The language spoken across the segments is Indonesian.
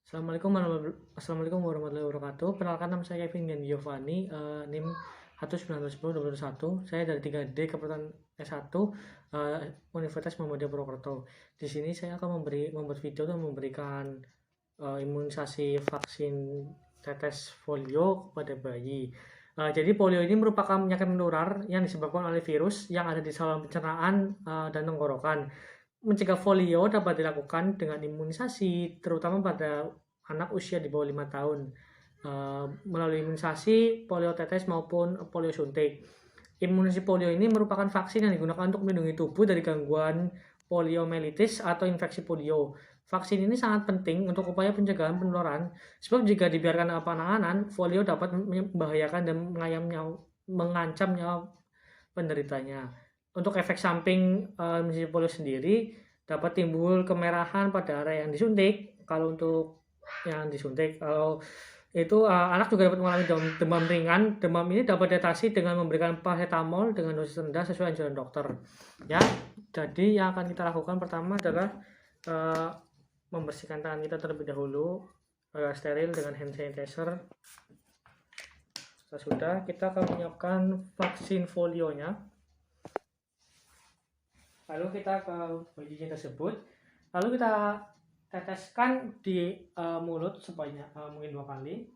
Assalamualaikum warahmatullahi wabarakatuh. Perkenalkan, nama saya Kevin dan Giovanni, NIM 1910-2021. Saya dari 3D Keperawatan S1 Universitas Muhammadiyah Purwokerto. Di sini saya akan membuat video dan memberikan imunisasi vaksin tetes polio kepada bayi. Jadi polio ini merupakan penyakit menular yang disebabkan oleh virus yang ada di saluran pencernaan dan tenggorokan. Mencegah polio dapat dilakukan dengan imunisasi, terutama pada anak usia di bawah 5 tahun, melalui imunisasi polio tetes maupun polio suntik. Imunisasi polio ini merupakan vaksin yang digunakan untuk melindungi tubuh dari gangguan poliomyelitis atau infeksi polio. Vaksin ini sangat penting untuk upaya pencegahan penularan, sebab jika dibiarkan tanpa penanganan, polio dapat membahayakan dan mengancam nyawa penderitanya. Untuk efek samping imunisasi polio sendiri dapat timbul kemerahan pada area yang disuntik. Kalau untuk yang disuntik, kalau itu anak juga dapat mengalami demam ringan. Demam ini dapat diatasi dengan memberikan paracetamol dengan dosis rendah sesuai anjuran dokter. Ya, jadi yang akan kita lakukan pertama adalah membersihkan tangan kita terlebih dahulu steril dengan hand sanitizer. Sudah, kita akan menyiapkan vaksin folionya. Lalu kita ke bayinya tersebut, lalu kita teteskan di mulut sebanyak mungkin 2 kali.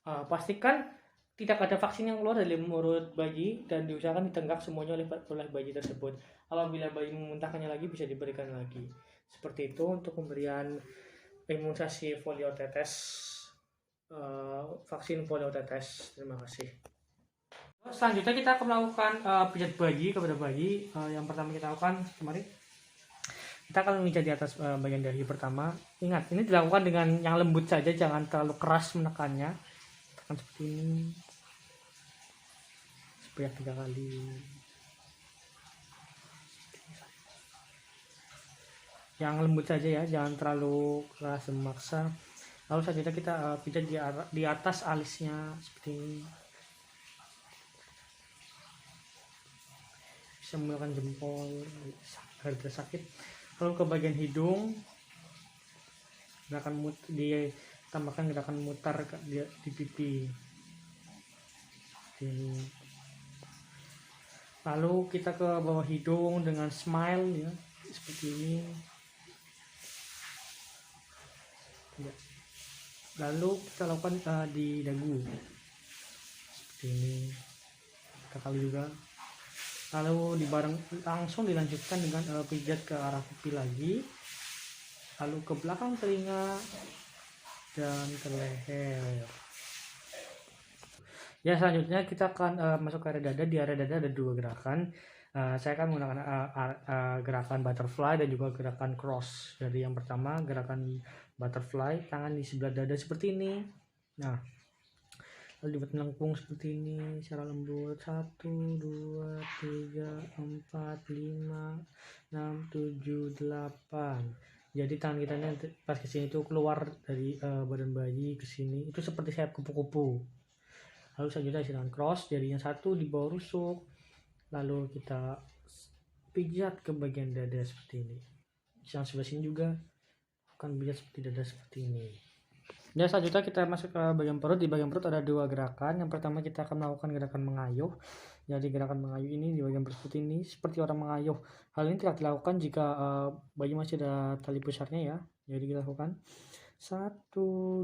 Pastikan tidak ada vaksin yang keluar dari mulut bayi dan diusahakan ditenggak semuanya oleh bayi tersebut. Apabila bayi memuntahkannya lagi, bisa diberikan lagi. Seperti itu untuk pemberian imunisasi polio tetes, vaksin polio tetes. Terima kasih. Selanjutnya kita akan melakukan pijat bayi kepada bayi. Yang pertama kita lakukan, kemarin kita akan memijat di atas bagian dahi pertama. Ingat, ini dilakukan dengan yang lembut saja, jangan terlalu keras menekannya. Tekan seperti ini sebanyak 3 kali. Yang lembut saja ya, jangan terlalu keras memaksa. Lalu selanjutnya kita pijat di atas alisnya seperti ini. Bisa menggunakan jempol agar tidak sakit. Lalu ke bagian hidung, ditambahkan gerakan mutar di pipi. Lalu kita ke bawah hidung dengan smile ya, seperti ini. Lalu kita lakukan di dagu seperti ini 3 kali juga. Lalu langsung dilanjutkan dengan pijat ke arah pipi lagi, lalu ke belakang telinga dan ke leher. Ya, selanjutnya kita akan masuk ke area dada. Di area dada ada 2 gerakan. Saya akan menggunakan gerakan butterfly dan juga gerakan cross. Jadi yang pertama gerakan butterfly, tangan di sebelah dada seperti ini. Nah, lalu dibuat melengkung seperti ini secara lembut. 1, 2, 3, 4, 5, 6, 7, 8. Jadi tangan kita pas kesini itu keluar dari badan bayi ke sini, itu seperti sayap kupu-kupu. Lalu selanjutnya dengan cross, jadinya 1 di bawah rusuk. Lalu kita pijat ke bagian dada seperti ini. Yang sebelah sini juga akan pijat seperti dada seperti ini. Dan selanjutnya kita masuk ke bagian perut. Di bagian perut ada 2 gerakan. Yang pertama kita akan melakukan gerakan mengayuh. Jadi gerakan mengayuh ini di bagian perut ini seperti orang mengayuh. Hal ini tidak dilakukan jika bayi masih ada tali pusarnya ya. Jadi kita lakukan 1,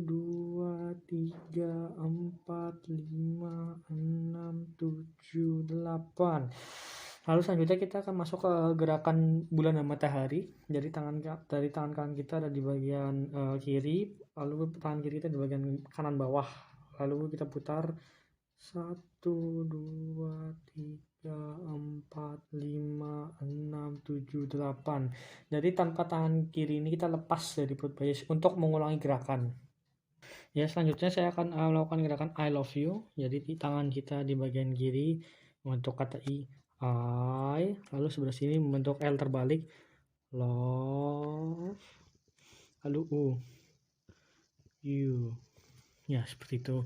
2, 3, 4, 5, 6, 7, 8. Lalu selanjutnya kita akan masuk ke gerakan bulan dan matahari. Jadi dari tangan kanan kita ada di bagian kiri, lalu tangan kiri kita di bagian kanan bawah. Lalu kita putar 1, 2, 3, 4, 5, 6, 7, 8. Jadi tanpa tangan kiri ini kita lepas dari perut bayi untuk mengulangi gerakan. Ya, selanjutnya saya akan melakukan gerakan I love you. Jadi di tangan kita di bagian kiri membentuk kata I, lalu sebelah sini membentuk L terbalik, love, lalu you. Ya, seperti itu.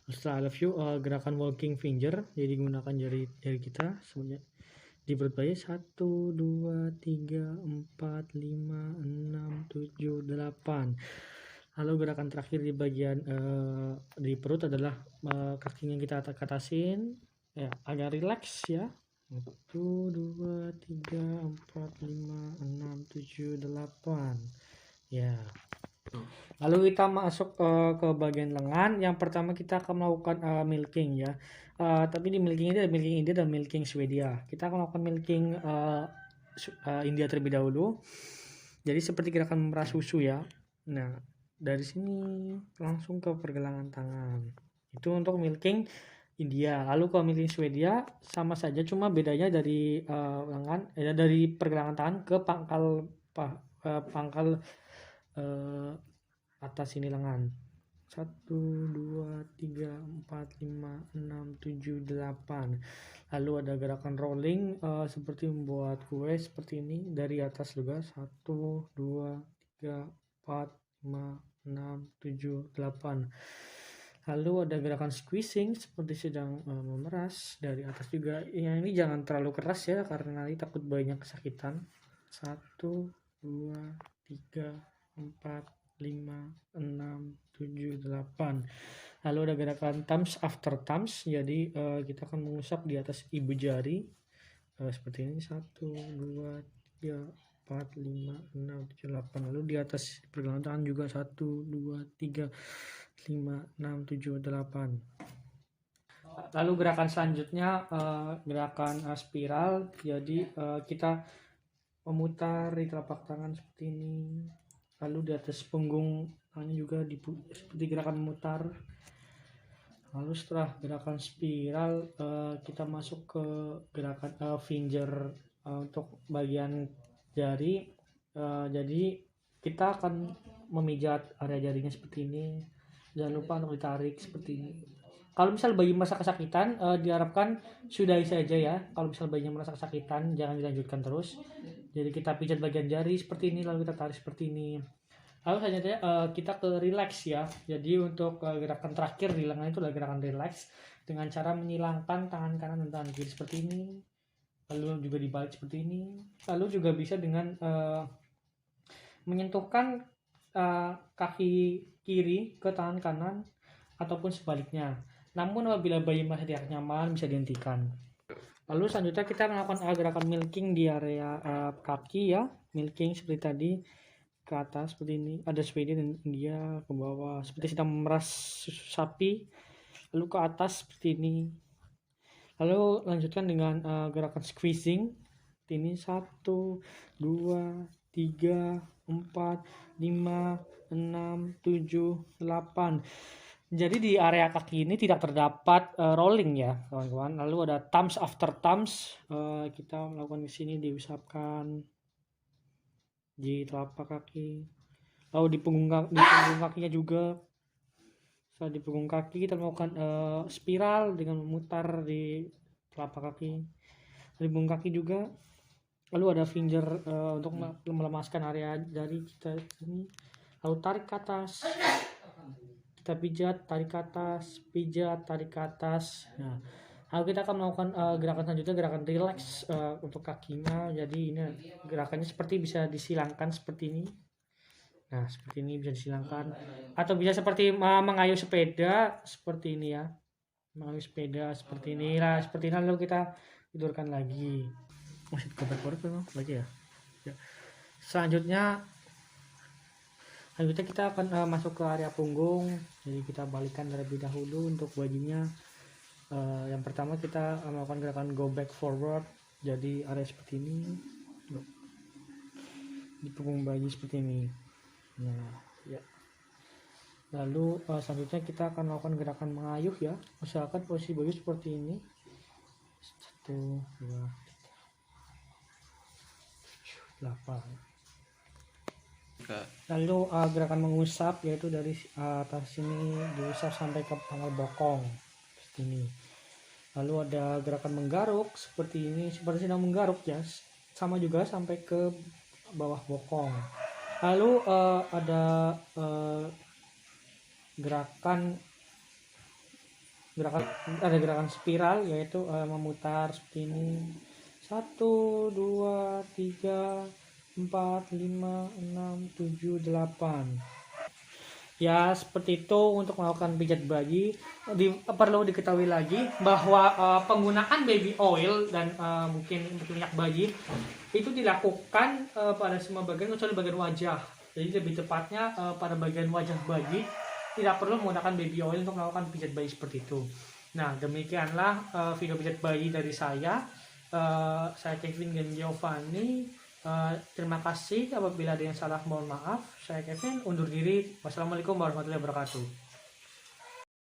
Setelah I love you, gerakan walking finger, jadi gunakan jari kita semuanya di perut bayi 1 2 3 4 5 6 7 8. Lalu gerakan terakhir di bagian di perut adalah kakinya kita atasin ya, agak rileks ya. 1 2 3 4 5 6 7 8 ya. Lalu kita masuk ke bagian lengan. Yang pertama kita akan melakukan milking ya. Tapi di milking ini ada milking India dan milking Swedia. Kita akan melakukan milking India terlebih dahulu. Jadi seperti gerakan memerah susu ya. Nah, dari sini langsung ke pergelangan tangan. Itu untuk milking India. Lalu kalau milking Swedia sama saja, cuma bedanya dari lengan, dari pergelangan tangan ke pangkal atas ini lengan. 1 2 3 4 5 6 7 8. Lalu ada gerakan rolling seperti membuat kue seperti ini dari atas juga. 1 2 3 4 5 6 7 8. Lalu ada gerakan squeezing seperti sedang memeras dari atas juga. Yang ini jangan terlalu keras ya, karena nanti takut banyak kesakitan. 1 2 3 4 5 6 7 8. Lalu ada gerakan thumbs after thumbs. Jadi kita akan mengusap di atas ibu jari seperti ini. 1 2 3 4 5 6 7 8. Lalu di atas pergelangan tangan juga 1 2 3 5 6 7 8. Lalu gerakan selanjutnya gerakan spiral. Jadi kita memutar di telapak tangan seperti ini. Lalu di atas punggung tangannya juga seperti gerakan memutar. Lalu setelah gerakan spiral kita masuk ke gerakan finger untuk bagian jari. Jadi kita akan memijat area jarinya seperti ini. Jangan lupa untuk ditarik seperti ini. Kalau misal bayi merasa kesakitan, diharapkan sudahi saja ya. Kalau misal bayinya merasa kesakitan, jangan dilanjutkan terus. Jadi kita pijat bagian jari seperti ini, lalu kita tarik seperti ini. Lalu selanjutnya kita ke relax ya. Jadi untuk gerakan terakhir di lengan itu adalah gerakan relax dengan cara menyilangkan tangan kanan dan tangan kiri seperti ini. Lalu juga dibalik seperti ini. Lalu juga bisa dengan menyentuhkan kaki kiri ke tangan kanan ataupun sebaliknya. Namun apabila bayi masih tidak nyaman bisa dihentikan. Lalu selanjutnya kita melakukan gerakan milking di area kaki ya. Milking seperti tadi, ke atas seperti ini. Ada Swedia dan India, ke bawah seperti sedang memeras susu sapi. Lalu ke atas seperti ini. Lalu lanjutkan dengan gerakan squeezing. Ini 1 2 3 4 5 6 7 8. Jadi di area kaki ini tidak terdapat rolling ya kawan-kawan. Lalu ada thumbs after thumbs. Kita melakukan di sini, diusapkan di telapak kaki. Lalu di punggung kakinya juga. Setelah di punggung kaki kita melakukan spiral dengan memutar di telapak kaki. Di punggung kaki juga. Lalu ada finger untuk melemaskan area jari kita ini. Lalu tarik ke atas. Kita pijat, tarik ke atas, pijat, tarik ke atas. Nah, lalu kita akan melakukan gerakan selanjutnya, gerakan relax untuk kakinya. Jadi ini gerakannya seperti bisa disilangkan seperti ini. Nah, seperti ini bisa disilangkan. Atau bisa seperti mengayuh sepeda seperti ini ya. Mengayuh sepeda seperti ini lah, seperti ini. Lalu kita tidurkan lagi. Masih korek-korek lagi ya. Selanjutnya kita akan masuk ke area punggung. Jadi kita balikan terlebih dahulu untuk bajunya. Yang pertama kita melakukan gerakan go back forward. Jadi area seperti ini di punggung bayi seperti ini. Nah, ya. Lalu selanjutnya kita akan melakukan gerakan mengayuh ya. Usahakan posisi bayi seperti ini. 1 2 8. Lalu gerakan mengusap, yaitu dari atas sini diusap sampai ke pangkal bokong seperti ini. Lalu ada gerakan menggaruk seperti ini, seperti sedang menggaruk ya, sama juga sampai ke bawah bokong. Lalu ada gerakan spiral, yaitu memutar seperti ini. 1, 2, 3, 4, 5, 6, 7, 8. Ya, seperti itu untuk melakukan pijat bayi. Perlu diketahui lagi bahwa penggunaan baby oil dan mungkin minyak bayi itu dilakukan pada semua bagian kecuali bagian wajah. Jadi lebih tepatnya pada bagian wajah bayi tidak perlu menggunakan baby oil untuk melakukan pijat bayi seperti itu. Nah, demikianlah video pijat bayi dari saya. Saya Kevin dan Giovanni. Terima kasih, apabila ada yang salah mohon maaf. Saya Kevin undur diri. Wassalamualaikum warahmatullahi wabarakatuh.